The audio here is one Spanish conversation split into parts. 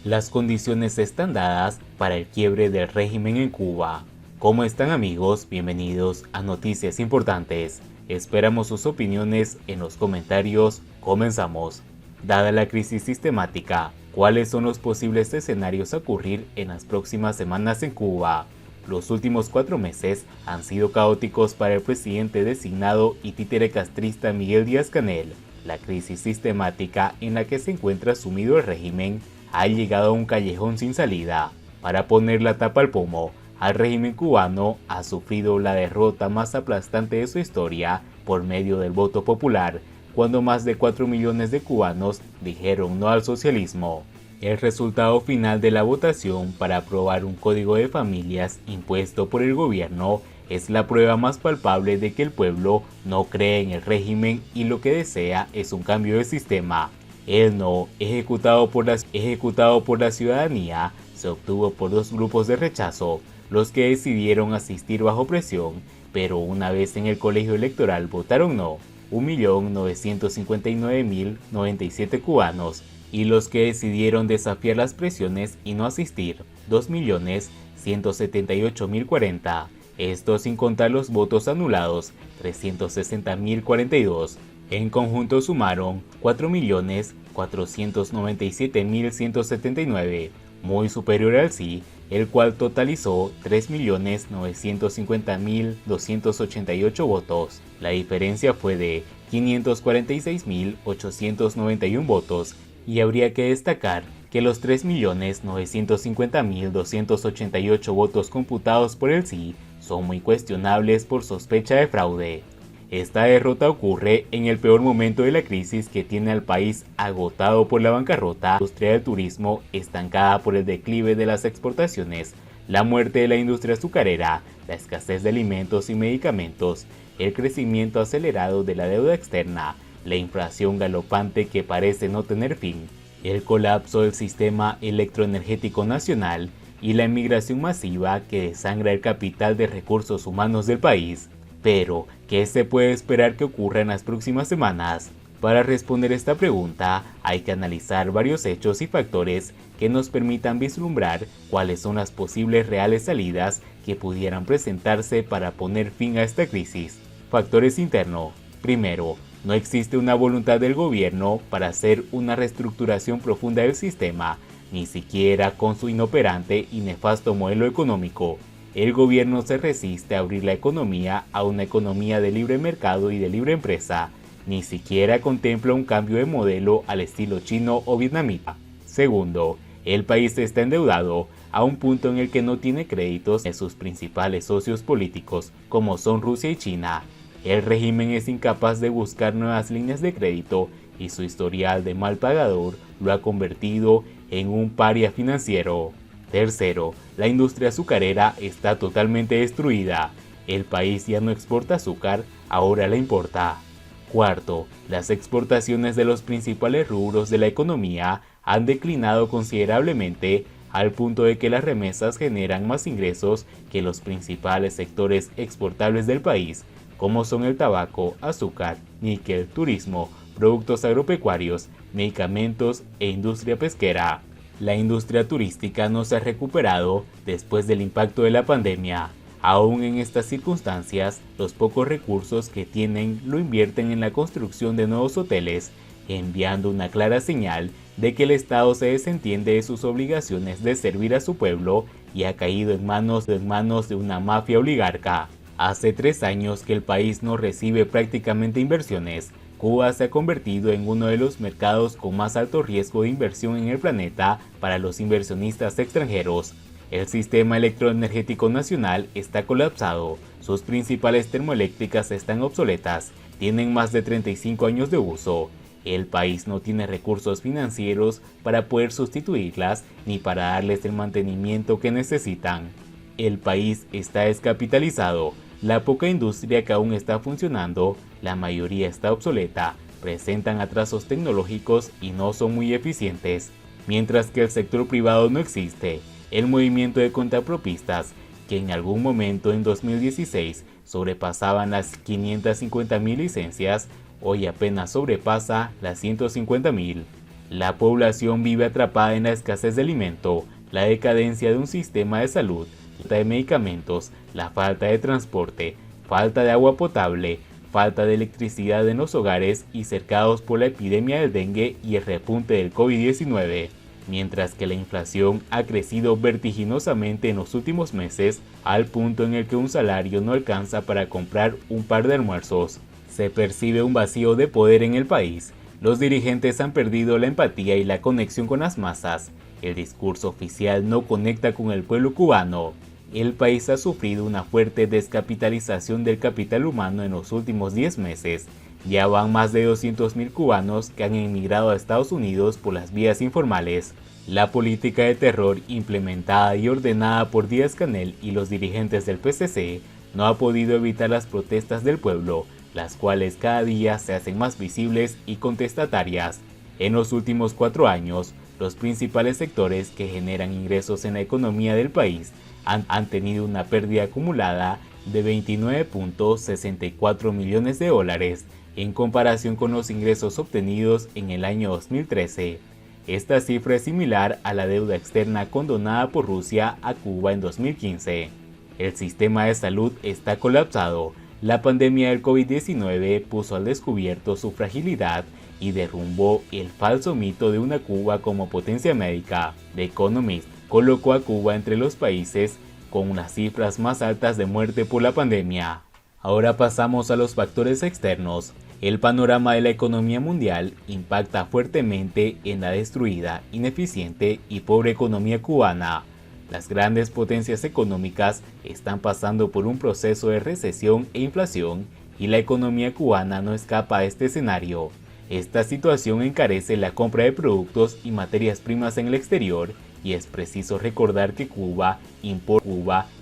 Las condiciones están dadas para el quiebre del régimen en Cuba. ¿Cómo están, amigos? Bienvenidos a Noticias Importantes. Esperamos sus opiniones en los comentarios. Comenzamos. Dada la crisis sistemática, ¿cuáles son los posibles escenarios a ocurrir en las próximas semanas en Cuba? Los últimos 4 meses han sido caóticos para el presidente designado y títere castrista Miguel Díaz-Canel. La crisis sistemática en la que se encuentra sumido el régimen ha llegado a un callejón sin salida. Para poner la tapa al pomo, al régimen cubano ha sufrido la derrota más aplastante de su historia por medio del voto popular, cuando más de 4 millones de cubanos dijeron no al socialismo. El resultado final de la votación para aprobar un código de familias impuesto por el gobierno es la prueba más palpable de que el pueblo no cree en el régimen y lo que desea es un cambio de sistema. El no, ejecutado por la ciudadanía, se obtuvo por 2 grupos de rechazo, los que decidieron asistir bajo presión, pero una vez en el colegio electoral votaron no, 1.959.097 cubanos, y los que decidieron desafiar las presiones y no asistir, 2.178.040, esto sin contar los votos anulados, 360.042. En conjunto sumaron 4.497.179, muy superior al sí, el cual totalizó 3.950.288 votos. La diferencia fue de 546.891 votos, y habría que destacar que los 3.950.288 votos computados por el sí son muy cuestionables por sospecha de fraude. Esta derrota ocurre en el peor momento de la crisis que tiene al país agotado por la bancarrota, la industria del turismo estancada por el declive de las exportaciones, la muerte de la industria azucarera, la escasez de alimentos y medicamentos, el crecimiento acelerado de la deuda externa, la inflación galopante que parece no tener fin, el colapso del sistema electroenergético nacional y la emigración masiva que desangra el capital de recursos humanos del país. Pero, ¿qué se puede esperar que ocurra en las próximas semanas? Para responder esta pregunta, hay que analizar varios hechos y factores que nos permitan vislumbrar cuáles son las posibles reales salidas que pudieran presentarse para poner fin a esta crisis. Factores internos. Primero, no existe una voluntad del gobierno para hacer una reestructuración profunda del sistema, ni siquiera con su inoperante y nefasto modelo económico. El gobierno se resiste a abrir la economía a una economía de libre mercado y de libre empresa. Ni siquiera contempla un cambio de modelo al estilo chino o vietnamita. Segundo, el país está endeudado a un punto en el que no tiene créditos de sus principales socios políticos, como son Rusia y China. El régimen es incapaz de buscar nuevas líneas de crédito y su historial de mal pagador lo ha convertido en un paria financiero. Tercero, la industria azucarera está totalmente destruida. El país ya no exporta azúcar, ahora la importa. Cuarto, las exportaciones de los principales rubros de la economía han declinado considerablemente al punto de que las remesas generan más ingresos que los principales sectores exportables del país, como son el tabaco, azúcar, níquel, turismo, productos agropecuarios, medicamentos e industria pesquera. La industria turística no se ha recuperado después del impacto de la pandemia. Aún en estas circunstancias, los pocos recursos que tienen lo invierten en la construcción de nuevos hoteles, enviando una clara señal de que el Estado se desentiende de sus obligaciones de servir a su pueblo y ha caído en manos de una mafia oligarca. Hace 3 años que el país no recibe prácticamente inversiones. Cuba se ha convertido en uno de los mercados con más alto riesgo de inversión en el planeta para los inversionistas extranjeros. El sistema electroenergético nacional está colapsado, sus principales termoeléctricas están obsoletas, tienen más de 35 años de uso. El país no tiene recursos financieros para poder sustituirlas ni para darles el mantenimiento que necesitan. El país está descapitalizado. La poca industria que aún está funcionando, la mayoría está obsoleta, presentan atrasos tecnológicos y no son muy eficientes. Mientras que el sector privado no existe, el movimiento de contrapropistas, que en algún momento en 2016 sobrepasaban las 550.000 licencias, hoy apenas sobrepasa las 150.000. La población vive atrapada en la escasez de alimento, la decadencia de un sistema de salud, falta de medicamentos, la falta de transporte, falta de agua potable, falta de electricidad en los hogares y cercados por la epidemia del dengue y el repunte del COVID-19, mientras que la inflación ha crecido vertiginosamente en los últimos meses, al punto en el que un salario no alcanza para comprar un par de almuerzos. Se percibe un vacío de poder en el país. Los dirigentes han perdido la empatía y la conexión con las masas. El discurso oficial no conecta con el pueblo cubano. El país ha sufrido una fuerte descapitalización del capital humano en los últimos 10 meses. Ya van más de 200.000 cubanos que han emigrado a Estados Unidos por las vías informales. La política de terror implementada y ordenada por Díaz-Canel y los dirigentes del PCC no ha podido evitar las protestas del pueblo, las cuales cada día se hacen más visibles y contestatarias. En los últimos 4 años, los principales sectores que generan ingresos en la economía del país han tenido una pérdida acumulada de 29.64 millones de dólares en comparación con los ingresos obtenidos en el año 2013. Esta cifra es similar a la deuda externa condonada por Rusia a Cuba en 2015. El sistema de salud está colapsado. La pandemia del COVID-19 puso al descubierto su fragilidad y derrumbó el falso mito de una Cuba como potencia médica. The Economist colocó a Cuba entre los países con las cifras más altas de muerte por la pandemia. Ahora pasamos a los factores externos. El panorama de la economía mundial impacta fuertemente en la destruida, ineficiente y pobre economía cubana. Las grandes potencias económicas están pasando por un proceso de recesión e inflación y la economía cubana no escapa a este escenario. Esta situación encarece la compra de productos y materias primas en el exterior y es preciso recordar que Cuba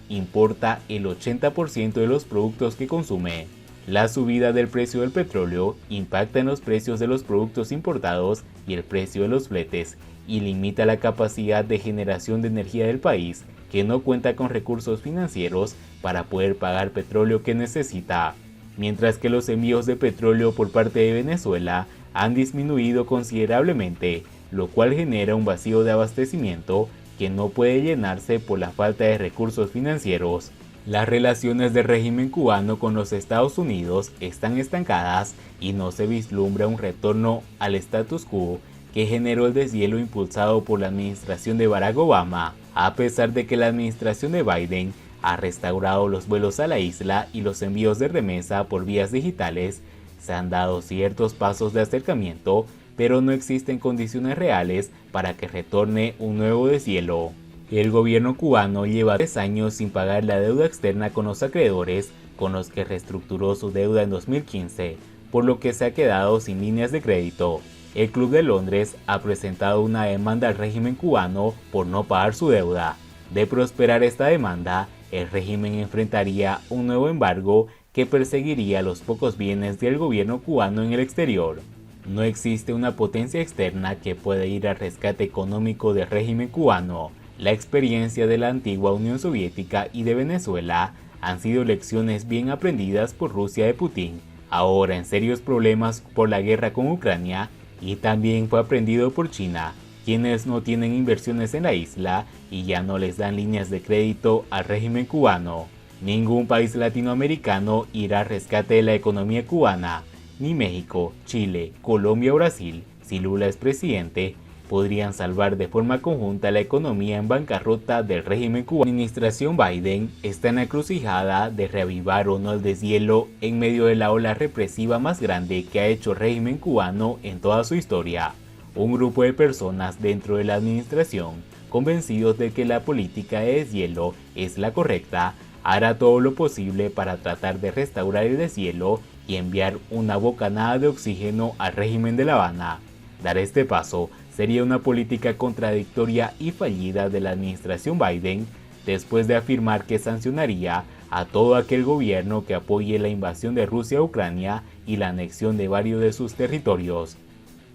importa el 80% de los productos que consume. La subida del precio del petróleo impacta en los precios de los productos importados y el precio de los fletes y limita la capacidad de generación de energía del país, que no cuenta con recursos financieros para poder pagar petróleo que necesita. Mientras que los envíos de petróleo por parte de Venezuela han disminuido considerablemente, lo cual genera un vacío de abastecimiento que no puede llenarse por la falta de recursos financieros. Las relaciones del régimen cubano con los Estados Unidos están estancadas y no se vislumbra un retorno al status quo que generó el deshielo impulsado por la administración de Barack Obama, a pesar de que la administración de Biden ha restaurado los vuelos a la isla y los envíos de remesa por vías digitales. Se han dado ciertos pasos de acercamiento, pero no existen condiciones reales para que retorne un nuevo deshielo. El gobierno cubano lleva 3 años sin pagar la deuda externa con los acreedores, con los que reestructuró su deuda en 2015, por lo que se ha quedado sin líneas de crédito. El Club de Londres ha presentado una demanda al régimen cubano por no pagar su deuda. De prosperar esta demanda, el régimen enfrentaría un nuevo embargo que perseguiría los pocos bienes del gobierno cubano en el exterior. No existe una potencia externa que pueda ir al rescate económico del régimen cubano. La experiencia de la antigua Unión Soviética y de Venezuela han sido lecciones bien aprendidas por Rusia de Putin, ahora en serios problemas por la guerra con Ucrania, y también fue aprendido por China, quienes no tienen inversiones en la isla y ya no les dan líneas de crédito al régimen cubano. Ningún país latinoamericano irá al rescate de la economía cubana, ni México, Chile, Colombia o Brasil, si Lula es presidente, podrían salvar de forma conjunta la economía en bancarrota del régimen cubano. La administración Biden está en la encrucijada de reavivar o no el deshielo en medio de la ola represiva más grande que ha hecho el régimen cubano en toda su historia. Un grupo de personas dentro de la administración, convencidos de que la política de deshielo es la correcta, hará todo lo posible para tratar de restaurar el deshielo y enviar una bocanada de oxígeno al régimen de La Habana. Dar este paso sería una política contradictoria y fallida de la administración Biden, después de afirmar que sancionaría a todo aquel gobierno que apoye la invasión de Rusia a Ucrania y la anexión de varios de sus territorios.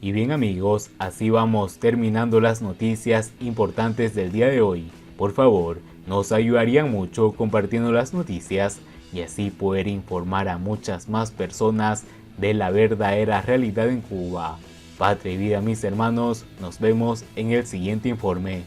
Y bien amigos, así vamos terminando las noticias importantes del día de hoy. Por favor, nos ayudarían mucho compartiendo las noticias y así poder informar a muchas más personas de la verdadera realidad en Cuba. Patria y vida, mis hermanos, nos vemos en el siguiente informe.